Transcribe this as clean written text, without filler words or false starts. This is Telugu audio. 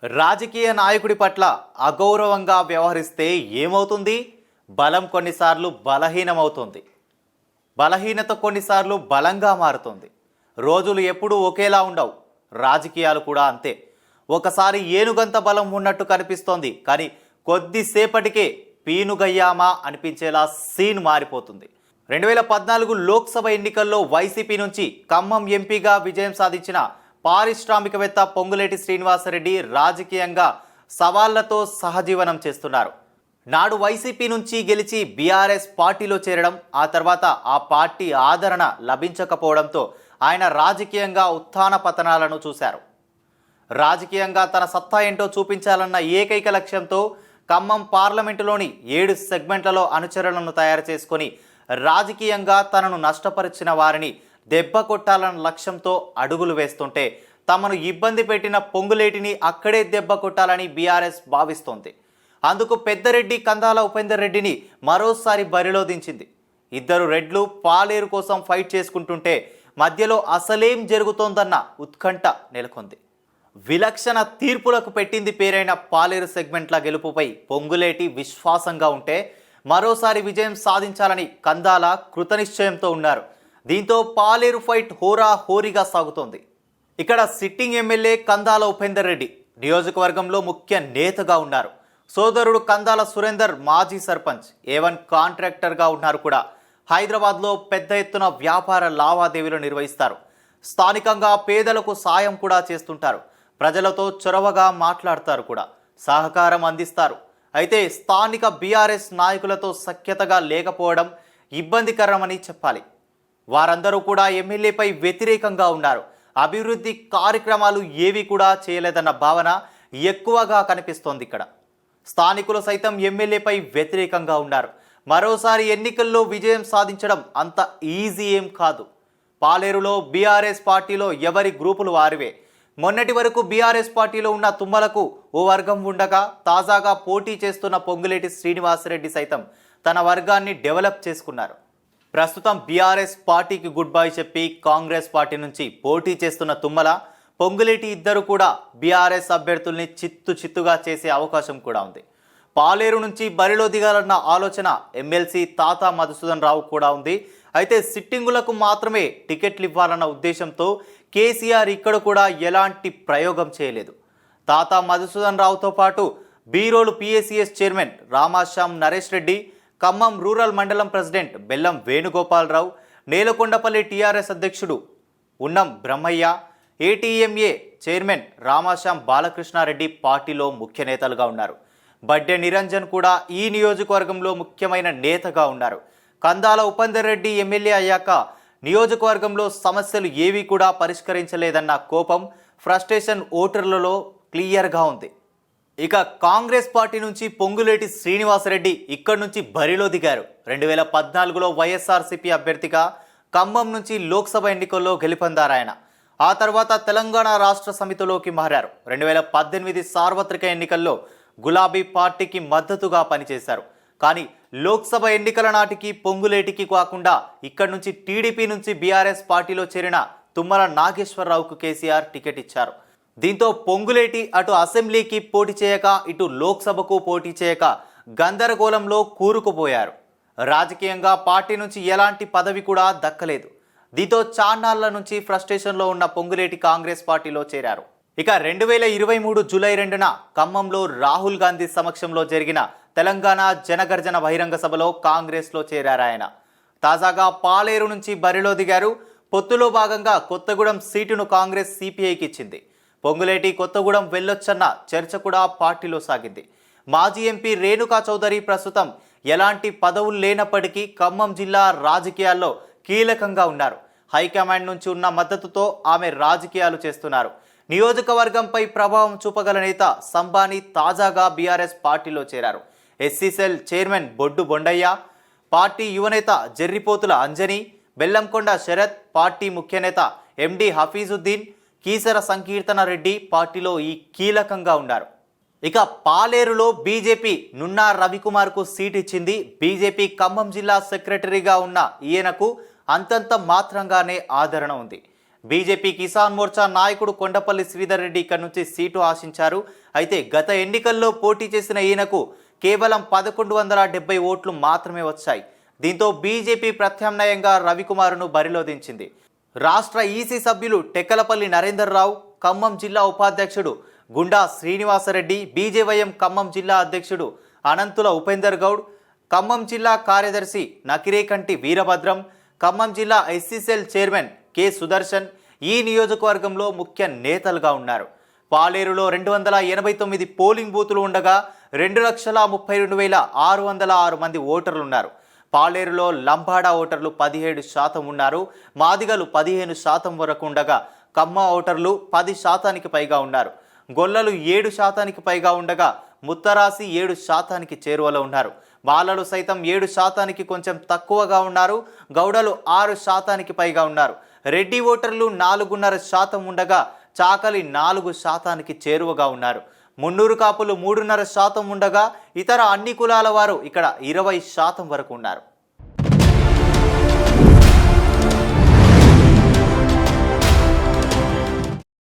రాజకీయ నాయకుడి పట్ల అగౌరవంగా వ్యవహరిస్తే ఏమవుతుంది? బలం కొన్నిసార్లు బలహీనమవుతుంది. బలహీనత కొన్నిసార్లు బలంగా మారుతుంది. రోజులు ఎప్పుడూ ఒకేలా ఉండవు. రాజకీయాలు కూడా అంతే. ఒకసారి ఏనుగంత బలం ఉన్నట్టు కనిపిస్తోంది, కానీ కొద్దిసేపటికే పీనుగయ్యామా అనిపించేలా సీన్ మారిపోతుంది. 2014 లోక్సభ ఎన్నికల్లో వైసీపీ నుంచి ఖమ్మం ఎంపీగా విజయం సాధించిన పారిశ్రామికవేత్త పొంగులేటి శ్రీనివాసరెడ్డి రాజకీయంగా సవాళ్లతో సహజీవనం చేస్తున్నారు. నాడు వైసీపీ నుంచి గెలిచి బీఆర్ఎస్ పార్టీలో చేరడం, ఆ తర్వాత ఆ పార్టీ ఆదరణ లభించకపోవడంతో ఆయన రాజకీయంగా ఉత్థాన పతనాలను చూశారు. రాజకీయంగా తన సత్తా ఏంటో చూపించాలన్న ఏకైక లక్ష్యంతో ఖమ్మం పార్లమెంటులోని 7 సెగ్మెంట్లలో అనుచరులను తయారు చేసుకొని రాజకీయంగా తనను నష్టపరిచిన వారిని దెబ్బ కొట్టాలన్న లక్ష్యంతో అడుగులు వేస్తుంటే, తమను ఇబ్బంది పెట్టిన పొంగులేటిని అక్కడే దెబ్బ కొట్టాలని బీఆర్ఎస్ భావిస్తోంది. అందుకు పెద్దరెడ్డి కందాల ఉపేందర్ రెడ్డిని మరోసారి బరిలో దించింది. ఇద్దరు రెడ్లు పాలేరు కోసం ఫైట్ చేసుకుంటుంటే మధ్యలో అసలేం జరుగుతోందన్న ఉత్కంఠ నెలకొంది. విలక్షణ తీర్పులకు పెట్టింది పేరైన పాలేరు సెగ్మెంట్ల గెలుపుపై పొంగులేటి విశ్వాసంగా ఉంటే, మరోసారి విజయం సాధించాలని కందాల కృతనిశ్చయంతో ఉన్నారు. దీంతో పాలేరు ఫైట్ హోరాహోరీగా సాగుతోంది. ఇక్కడ సిట్టింగ్ ఎమ్మెల్యే కందాల ఉపేందర్ రెడ్డి నియోజకవర్గంలో ముఖ్య నేతగా ఉన్నారు. సోదరుడు కందాల సురేందర్ మాజీ సర్పంచ్, A1 కాంట్రాక్టర్గా ఉన్నారు. కూడా హైదరాబాద్లో పెద్ద ఎత్తున వ్యాపార లావాదేవీలు నిర్వహిస్తారు. స్థానికంగా పేదలకు సాయం కూడా చేస్తుంటారు. ప్రజలతో చొరవగా మాట్లాడతారు, కూడా సహకారం అందిస్తారు. అయితే స్థానిక బీఆర్ఎస్ నాయకులతో సఖ్యతగా లేకపోవడం ఇబ్బందికరమని చెప్పాలి. వారందరూ కూడా ఎమ్మెల్యేపై వ్యతిరేకంగా ఉన్నారు. అభివృద్ధి కార్యక్రమాలు ఏవి కూడా చేయలేదన్న భావన ఎక్కువగా కనిపిస్తోంది. ఇక్కడ స్థానికులు సైతం ఎమ్మెల్యేపై వ్యతిరేకంగా ఉన్నారు. మరోసారి ఎన్నికల్లో విజయం సాధించడం అంత ఈజీ ఏం కాదు. పాలేరులో బీఆర్ఎస్ పార్టీలో ఎవరి గ్రూపులు వారివే. మొన్నటి వరకు బీఆర్ఎస్ పార్టీలో ఉన్న తుమ్మలకు ఓ వర్గం ఉండగా, తాజాగా పోటీ చేస్తున్న పొంగులేటి శ్రీనివాసరెడ్డి సైతం తన వర్గాన్ని డెవలప్ చేసుకున్నారు. ప్రస్తుతం బీఆర్ఎస్ పార్టీకి గుడ్ బై చెప్పి కాంగ్రెస్ పార్టీ నుంచి పోటీ చేస్తున్న తుమ్మల, పొంగులేటి ఇద్దరు కూడా బీఆర్ఎస్ అభ్యర్థుల్ని చిత్తుగా చేసే అవకాశం కూడా ఉంది. పాలేరు నుంచి బరిలో దిగాలన్న ఆలోచన ఎమ్మెల్సీ తాతా మధుసూదన్ రావు కూడా ఉంది. అయితే సిట్టింగులకు మాత్రమే టికెట్లు ఇవ్వాలన్న ఉద్దేశంతో కేసీఆర్ ఇక్కడ కూడా ఎలాంటి ప్రయోగం చేయలేదు. తాతా మధుసూదన్ రావుతో పాటు Birolu PSCS chairman Ramasyam Naresh Reddy, Khammam rural మండలం ప్రెసిడెంట్ బెల్లం వేణుగోపాలరావు, నేలకొండపల్లి టీఆర్ఎస్ అధ్యక్షుడు ఉన్నం బ్రహ్మయ్య, ఏటీఎంఏ చైర్మన్ రామాశ్యాం బాలకృష్ణారెడ్డి పార్టీలో ముఖ్య నేతలుగా ఉన్నారు. బడ్డె నిరంజన్ కూడా ఈ నియోజకవర్గంలో ముఖ్యమైన నేతగా ఉన్నారు. కందాల ఉపేందర్ రెడ్డి ఎమ్మెల్యే అయ్యాక నియోజకవర్గంలో సమస్యలు ఏవి కూడా పరిష్కరించలేదన్న కోపం, ఫ్రస్ట్రేషన్ ఓటర్లలో క్లియర్గా ఉంది. ఇక కాంగ్రెస్ పార్టీ నుంచి పొంగులేటి శ్రీనివాసరెడ్డి ఇక్కడి నుంచి బరిలో దిగారు. 2014లో వైఎస్ఆర్సీపీ అభ్యర్థిగా ఖమ్మం నుంచి లోక్సభ ఎన్నికల్లో గెలుపొందారాయన. ఆ తర్వాత తెలంగాణ రాష్ట్ర సమితిలోకి మారారు. 2018 సార్వత్రిక ఎన్నికల్లో గులాబీ పార్టీకి మద్దతుగా పనిచేశారు. కానీ లోక్సభ ఎన్నికల నాటికి పొంగులేటికి కాకుండా ఇక్కడి నుంచి టీడీపీ నుంచి బీఆర్ఎస్ పార్టీలో చేరిన తుమ్మల నాగేశ్వరరావుకు కేసీఆర్ టికెట్ ఇచ్చారు. దీంతో పొంగులేటి అటు అసెంబ్లీకి పోటీ చేయక, ఇటు లోక్సభకు పోటీ చేయక గందరగోళంలో కూరుకుపోయారు. రాజకీయంగా పార్టీ నుంచి ఎలాంటి పదవి కూడా దక్కలేదు. దీంతో చాన్నాళ్ల నుంచి ఫ్రస్ట్రేషన్లో ఉన్న పొంగులేటి కాంగ్రెస్ పార్టీలో చేరారు. ఇక 2023 జూలై 2న ఖమ్మంలో రాహుల్ గాంధీ సమక్షంలో జరిగిన తెలంగాణ జనగర్జన బహిరంగ సభలో కాంగ్రెస్లో చేరారాయన. తాజాగా పాలేరు నుంచి బరిలో దిగారు. పొత్తులో భాగంగా కొత్తగూడెం సీటును కాంగ్రెస్ సిపిఐకి ఇచ్చింది. పొంగులేటి కొత్తగూడెం వెళ్ళొచ్చన్న చర్చ కూడా పార్టీలో సాగింది. మాజీ ఎంపీ రేణుకా చౌదరి ప్రస్తుతం ఎలాంటి పదవులు లేనప్పటికీ ఖమ్మం జిల్లా రాజకీయాల్లో కీలకంగా ఉన్నారు. హైకమాండ్ నుంచి ఉన్న మద్దతుతో ఆమె రాజకీయాలు చేస్తున్నారు. నియోజకవర్గంపై ప్రభావం చూపగల నేత సంబాని తాజాగా బీఆర్ఎస్ పార్టీలో చేరారు. ఎస్సీసెల్ చైర్మన్ బొడ్డు బొండయ్య, పార్టీ యువనేత జెర్రిపోతుల అంజని, బెల్లంకొండ శరత్, పార్టీ ముఖ్య నేత ఎండి హఫీజుద్దీన్, కీసర సంకీర్తన రెడ్డి పార్టీలో ఈ కీలకంగా ఉన్నారు. ఇక పాలేరులో బీజేపీ నున్నా రవికుమార్కు సీట్ ఇచ్చింది. బీజేపీ ఖమ్మం జిల్లా సెక్రటరీగా ఉన్న ఈయనకు అంతంత మాత్రంగానే ఆదరణ ఉంది. బీజేపీ కిసాన్ మోర్చా నాయకుడు కొండపల్లి శ్రీధర్ రెడ్డి ఇక్కడ నుంచి సీటు ఆశించారు. అయితే గత ఎన్నికల్లో పోటీ చేసిన ఈయనకు కేవలం 1170 ఓట్లు మాత్రమే వచ్చాయి. దీంతో బీజేపీ ప్రత్యామ్నాయంగా రవికుమార్ను బరిలో దించింది. రాష్ట్ర ఈసీ సభ్యులు టెక్కలపల్లి నరేందర్ రావు, ఖమ్మం జిల్లా ఉపాధ్యక్షుడు గుండా శ్రీనివాసరెడ్డి, బీజేవైఎం ఖమ్మం జిల్లా అధ్యక్షుడు అనంతుల ఉపేందర్ గౌడ్, ఖమ్మం జిల్లా కార్యదర్శి నకిరేకంటి వీరభద్రం, ఖమ్మం జిల్లా ఎస్సీసెల్ చైర్మన్ కె సుదర్శన్ ఈ నియోజకవర్గంలో ముఖ్య నేతలుగా ఉన్నారు. పాలేరులో 289 పోలింగ్ బూతులు ఉండగా 2,32,606 మంది ఓటర్లు ఉన్నారు. పాలేరులో లంబాడా ఓటర్లు 17% ఉన్నారు. మాదిగలు 15% వరకు ఉండగా కమ్మ ఓటర్లు 10%కి పైగా ఉన్నారు. గొల్లలు 7%కి పైగా ఉండగా ముత్తరాసి 7%కి చేరువలో ఉన్నారు. బాలలు సైతం 7%కి కొంచెం తక్కువగా ఉన్నారు. గౌడలు 6%కి పైగా ఉన్నారు. రెడ్డి ఓటర్లు 4.5% ఉండగా చాకలి 4%కి చేరువగా ఉన్నారు. మున్నూరు కాపులు 3.5% ఉండగా ఇతర అన్ని కులాల వారు ఇక్కడ 20% వరకు ఉన్నారు.